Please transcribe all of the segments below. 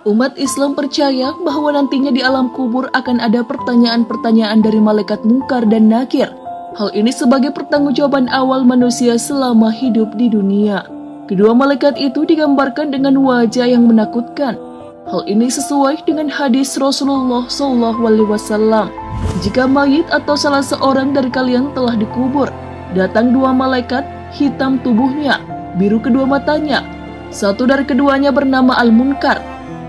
Umat Islam percaya bahwa nantinya di alam kubur akan ada pertanyaan-pertanyaan dari malaikat Munkar dan Nakir. Hal ini sebagai pertanggungjawaban awal manusia selama hidup di dunia. Kedua malaikat itu digambarkan dengan wajah yang menakutkan. Hal ini sesuai dengan hadis Rasulullah SAW. Jika mayit atau salah seorang dari kalian telah dikubur, datang dua malaikat, hitam tubuhnya, biru kedua matanya. Satu dari keduanya bernama Al-Munkar,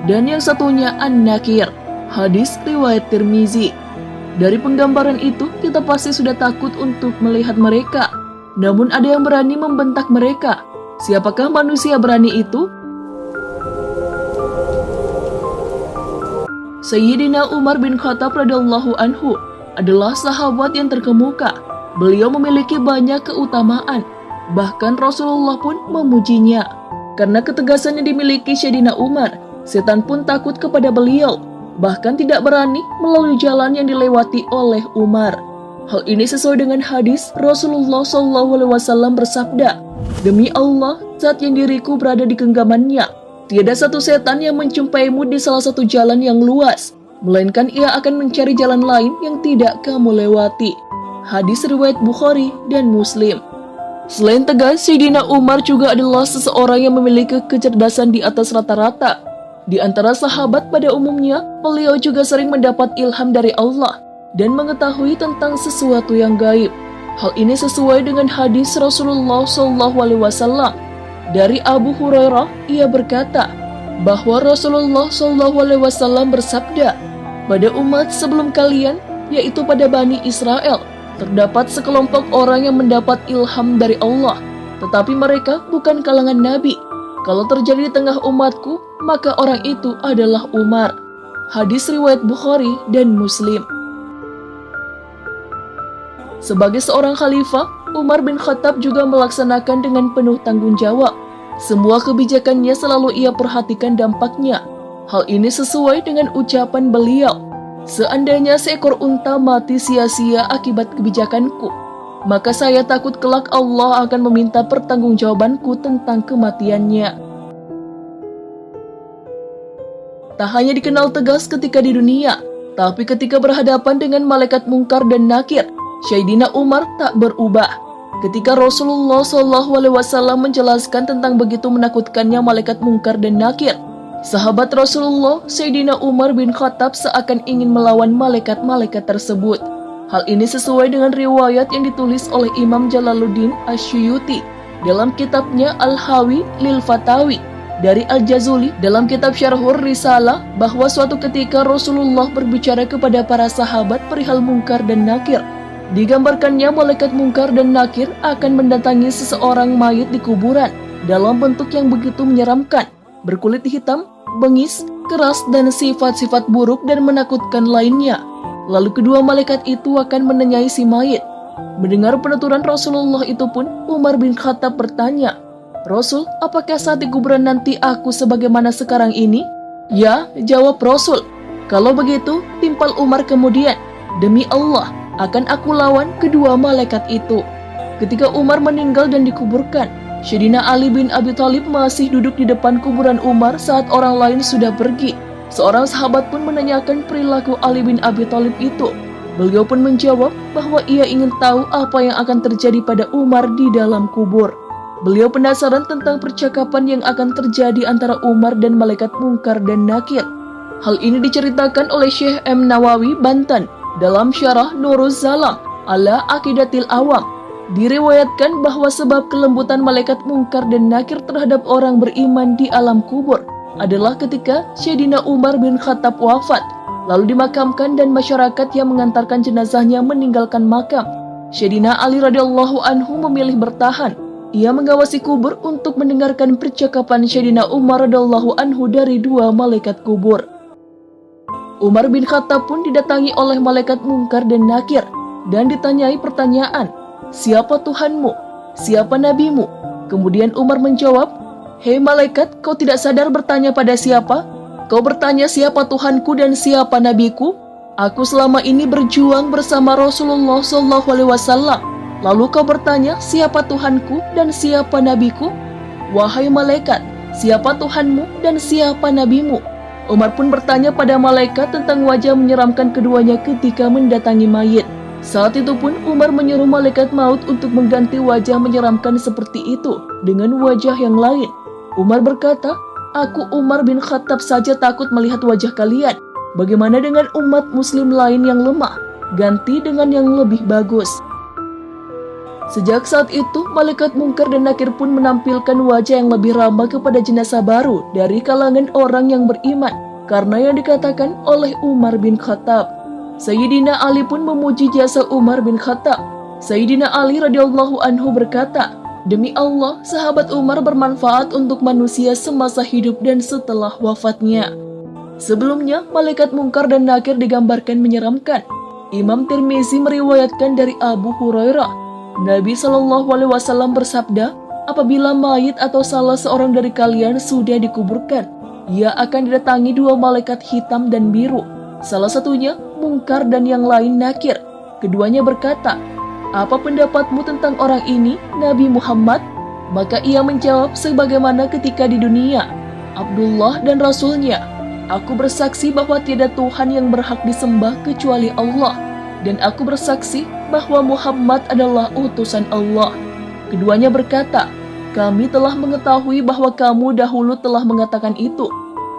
dan yang satunya An-Nakir. Hadis riwayat Tirmizi. Dari penggambaran itu, kita pasti sudah takut untuk melihat mereka. Namun ada yang berani membentak mereka. Siapakah manusia berani itu? Sayyidina Umar bin Khattab radhiyallahu anhu adalah sahabat yang terkemuka. Beliau memiliki banyak keutamaan. Bahkan Rasulullah pun memujinya. Karena ketegasan yang dimiliki Sayyidina Umar, setan pun takut kepada beliau, bahkan tidak berani melalui jalan yang dilewati oleh Umar. Hal ini sesuai dengan hadis Rasulullah SAW bersabda, "Demi Allah, saat yang diriku berada di genggamannya, tiada satu setan yang menjumpaimu di salah satu jalan yang luas, melainkan ia akan mencari jalan lain yang tidak kamu lewati." Hadis riwayat Bukhari dan Muslim. Selain tegas, Sayyidina Umar juga adalah seseorang yang memiliki kecerdasan di atas rata-rata. Di antara sahabat pada umumnya, beliau juga sering mendapat ilham dari Allah dan mengetahui tentang sesuatu yang gaib. Hal ini sesuai dengan hadis Rasulullah SAW. Dari Abu Hurairah, ia berkata bahwa Rasulullah SAW bersabda, "Pada umat sebelum kalian, yaitu pada Bani Israel, terdapat sekelompok orang yang mendapat ilham dari Allah, tetapi mereka bukan kalangan Nabi. Kalau terjadi di tengah umatku, maka orang itu adalah Umar." Hadis riwayat Bukhari dan Muslim. Sebagai seorang khalifah, Umar bin Khattab juga melaksanakan dengan penuh tanggung jawab. Semua kebijakannya selalu ia perhatikan dampaknya. Hal ini sesuai dengan ucapan beliau, "Seandainya seekor unta mati sia-sia akibat kebijakanku, maka saya takut kelak Allah akan meminta pertanggungjawabanku tentang kematiannya." Tak hanya dikenal tegas ketika di dunia, tapi ketika berhadapan dengan malaikat Munkar dan Nakir, Sayyidina Umar tak berubah. Ketika Rasulullah SAW menjelaskan tentang begitu menakutkannya malaikat Munkar dan Nakir, sahabat Rasulullah Sayyidina Umar bin Khattab seakan ingin melawan malaikat-malaikat tersebut. Hal ini sesuai dengan riwayat yang ditulis oleh Imam Jalaluddin Asyuyuti dalam kitabnya Al-Hawi lil Fatawi, dari Al-Jazuli dalam kitab Syarhur Risalah, bahwa suatu ketika Rasulullah berbicara kepada para sahabat perihal Munkar dan Nakir. Digambarkannya malaikat Munkar dan Nakir akan mendatangi seseorang mayit di kuburan dalam bentuk yang begitu menyeramkan, berkulit hitam, bengis, keras, dan sifat-sifat buruk dan menakutkan lainnya. Lalu kedua malaikat itu akan menanyai si mayit. Mendengar penuturan Rasulullah itu pun, Umar bin Khattab bertanya, "Rasul, apakah saat di kuburan nanti aku sebagaimana sekarang ini?" "Ya," jawab Rasul. Kalau begitu, timpal Umar kemudian, "Demi Allah, akan aku lawan kedua malaikat itu." Ketika Umar meninggal dan dikuburkan, Sayyidina Ali bin Abi Thalib masih duduk di depan kuburan Umar saat orang lain sudah pergi. Seorang sahabat pun menanyakan perilaku Ali bin Abi Thalib itu. Beliau pun menjawab bahwa ia ingin tahu apa yang akan terjadi pada Umar di dalam kubur. Beliau penasaran tentang percakapan yang akan terjadi antara Umar dan malaikat Munkar dan Nakir. Hal ini diceritakan oleh Syekh M. Nawawi Banten dalam Syarah Nuruz Zalam ala Aqidatil Awam. Diriwayatkan bahwa sebab kelembutan malaikat Munkar dan Nakir terhadap orang beriman di alam kubur adalah ketika Sayyidina Umar bin Khattab wafat, lalu dimakamkan dan masyarakat yang mengantarkan jenazahnya meninggalkan makam. Sayyidina Ali radhiyallahu anhu memilih bertahan. Ia mengawasi kubur untuk mendengarkan percakapan Sayyidina Umar radhiyallahu anhu dari dua malaikat kubur. Umar bin Khattab pun didatangi oleh malaikat Munkar dan Nakir dan ditanyai pertanyaan, "Siapa Tuhanmu? Siapa nabimu?" Kemudian Umar menjawab, "Hei malaikat, kau tidak sadar bertanya pada siapa? Kau bertanya siapa Tuhanku dan siapa nabiku? Aku selama ini berjuang bersama Rasulullah SAW. Lalu kau bertanya siapa Tuhanku dan siapa nabiku? Wahai malaikat, siapa Tuhanmu dan siapa nabimu?" Umar pun bertanya pada malaikat tentang wajah menyeramkan keduanya ketika mendatangi mayit. Saat itu pun Umar menyuruh malaikat maut untuk mengganti wajah menyeramkan seperti itu dengan wajah yang lain. Umar berkata, "Aku Umar bin Khattab saja takut melihat wajah kalian. Bagaimana dengan umat muslim lain yang lemah? Ganti dengan yang lebih bagus." Sejak saat itu, malaikat Munkar dan Nakir pun menampilkan wajah yang lebih ramah kepada jenazah baru dari kalangan orang yang beriman, karena yang dikatakan oleh Umar bin Khattab. Sayyidina Ali pun memuji jasa Umar bin Khattab. Sayyidina Ali radhiyallahu anhu berkata, "Demi Allah, sahabat Umar bermanfaat untuk manusia semasa hidup dan setelah wafatnya." Sebelumnya, malaikat Munkar dan Nakir digambarkan menyeramkan. Imam Tirmizi meriwayatkan dari Abu Hurairah, Nabi SAW bersabda, apabila mayit atau salah seorang dari kalian sudah dikuburkan, ia akan didatangi dua malaikat hitam dan biru. Salah satunya Munkar dan yang lain Nakir. Keduanya berkata, "Apa pendapatmu tentang orang ini, Nabi Muhammad?" Maka ia menjawab sebagaimana ketika di dunia, "Abdullah dan Rasulnya. Aku bersaksi bahwa tiada Tuhan yang berhak disembah kecuali Allah. Dan aku bersaksi bahwa Muhammad adalah utusan Allah." Keduanya berkata, "Kami telah mengetahui bahwa kamu dahulu telah mengatakan itu."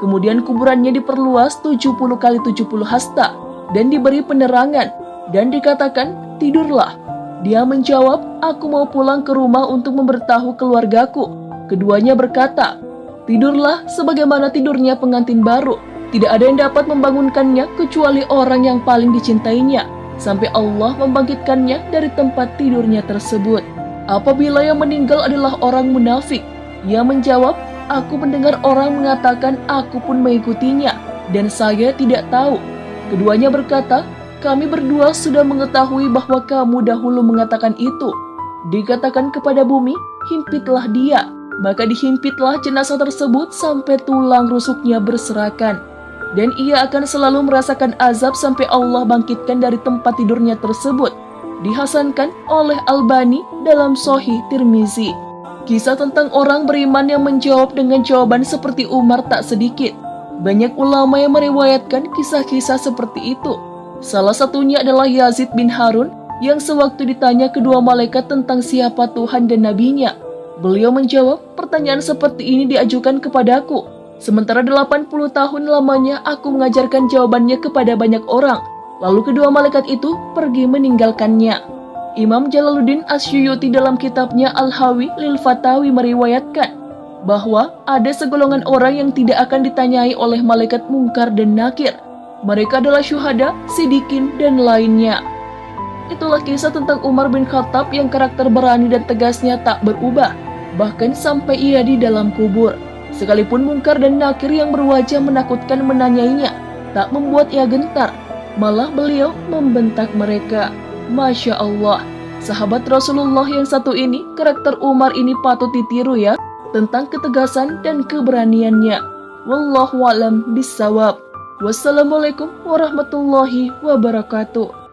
Kemudian kuburannya diperluas 70 kali 70 hasta dan diberi penerangan dan dikatakan, "Tidurlah." Dia menjawab, "Aku mau pulang ke rumah untuk memberitahu keluargaku." Keduanya berkata, "Tidurlah sebagaimana tidurnya pengantin baru. Tidak ada yang dapat membangunkannya kecuali orang yang paling dicintainya, sampai Allah membangkitkannya dari tempat tidurnya tersebut." Apabila yang meninggal adalah orang munafik, ia menjawab, "Aku mendengar orang mengatakan aku pun mengikutinya, dan saya tidak tahu." Keduanya berkata, "Kami berdua sudah mengetahui bahwa kamu dahulu mengatakan itu." Dikatakan kepada bumi, "Himpitlah dia." Maka dihimpitlah jenazah tersebut sampai tulang rusuknya berserakan. Dan ia akan selalu merasakan azab sampai Allah bangkitkan dari tempat tidurnya tersebut. Dihasankan oleh Albani dalam Sahih Tirmizi. Kisah tentang orang beriman yang menjawab dengan jawaban seperti Umar tak sedikit. Banyak ulama yang meriwayatkan kisah-kisah seperti itu. Salah satunya adalah Yazid bin Harun yang sewaktu ditanya kedua malaikat tentang siapa Tuhan dan nabinya, beliau menjawab, "Pertanyaan seperti ini diajukan kepadaku. Sementara 80 tahun lamanya aku mengajarkan jawabannya kepada banyak orang. Lalu kedua malaikat itu pergi meninggalkannya." Imam Jalaluddin Asyuyuti dalam kitabnya Al-Hawi lil Fatawi meriwayatkan bahwa ada segolongan orang yang tidak akan ditanyai oleh malaikat Munkar dan Nakir. Mereka adalah syuhada, sidikin, dan lainnya. Itulah kisah tentang Umar bin Khattab yang karakter berani dan tegasnya tak berubah, bahkan sampai ia di dalam kubur. Sekalipun Munkar dan Nakir yang berwajah menakutkan menanyainya, tak membuat ia gentar. Malah beliau membentak mereka. Masya Allah, sahabat Rasulullah yang satu ini, karakter Umar ini patut ditiru ya, tentang ketegasan dan keberaniannya. Wallahu a'lam bishawab. Wassalamualaikum warahmatullahi wabarakatuh.